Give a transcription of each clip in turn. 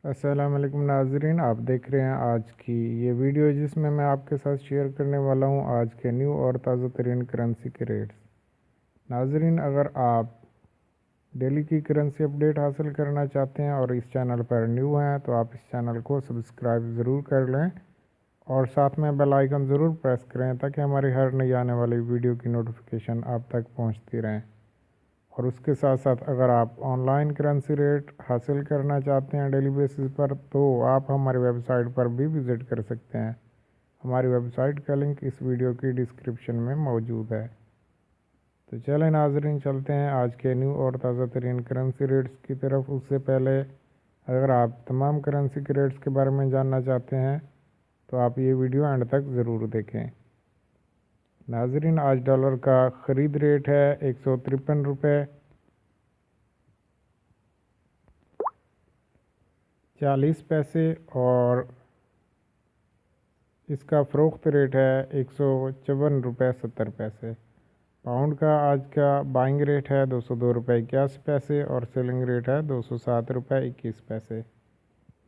अस्सलाम वालेकुम नाजरीन, आप देख रहे हैं आज की ये वीडियो जिसमें मैं आपके साथ शेयर करने वाला हूं आज के न्यू और ताज़ा तरीन करेंसी के रेट्स। नाजरीन, अगर आप डेली की करेंसी अपडेट हासिल करना चाहते हैं और इस चैनल पर न्यू हैं तो आप इस चैनल को सब्सक्राइब ज़रूर कर लें और साथ में बेल आइकन ज़रूर प्रेस करें ताकि हमारी हर नई आने वाली वीडियो की नोटिफिकेशन आप तक पहुँचती रहें। और उसके साथ साथ अगर आप ऑनलाइन करेंसी रेट हासिल करना चाहते हैं डेली बेसिस पर तो आप हमारी वेबसाइट पर भी विज़िट कर सकते हैं। हमारी वेबसाइट का लिंक इस वीडियो की डिस्क्रिप्शन में मौजूद है। तो चलें नाजरीन, चलते हैं आज के न्यू और ताज़ा तरीन करेंसी रेट्स की तरफ। उससे पहले अगर आप तमाम करेंसी के रेट्स के बारे में जानना चाहते हैं तो आप ये वीडियो एंड तक ज़रूर देखें। नाजरीन, आज डॉलर का ख़रीद रेट है 153 रुपये 40 पैसे और इसका फ़रोख्त रेट है 154 रुपये 70 पैसे। पाउंड का आज का बाइंग रेट है 202 रुपये 81 पैसे और सेलिंग रेट है 207 रुपये 21 पैसे।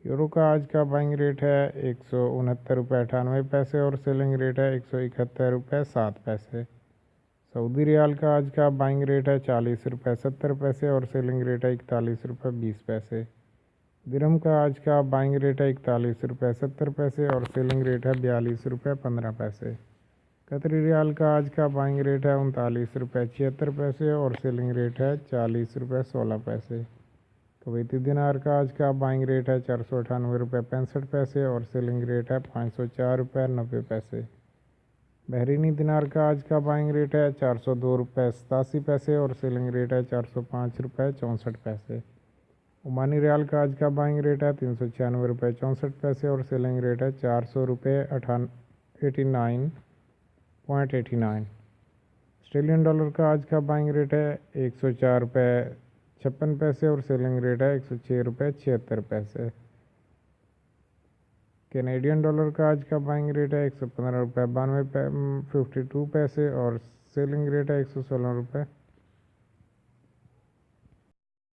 यूरो का आज का बाइंग रेट है 169 रुपये 98 पैसे और सेलिंग रेट है 171 रुपये 7 पैसे। सऊदी रियाल का आज का बाइंग रेट है 40 रुपये 70 पैसे और सेलिंग रेट है 41 रुपये 20 पैसे। दिरहम का आज का बाइंग रेट है 41 रुपये 70 पैसे और सेलिंग रेट है 42 रुपये 15 पैसे। कतरी रियाल का आज का बाइंग रेट है 39 रुपये 76 पैसे और सेलिंग रेट है 40 रुपये 16 पैसे। कुवैती दिनार का आज का बाइंग रेट है 498 रुपये 65 पैसे और सेलिंग रेट है 504 रुपये 90 पैसे। बहरीनी दिनार का आज का बाइंग रेट है 402 रुपये 87 पैसे और सेलिंग रेट है 405 रुपये 64 पैसे। ओमानी रियाल का आज का बाइंग रेट है 396 रुपये 64 पैसे और सेलिंग रेट है 400 रुपये 89.89। ऑस्ट्रेलियन डॉलर का आज का बाइंग रेट है 104 रुपये 56 पैसे और सेलिंग रेट है 106 रुपये 76 पैसे। कैनेडियन डॉलर का आज का बाइंग रेट है 115 रुपये 52 पैसे और सेलिंग रेट है 116 रुपये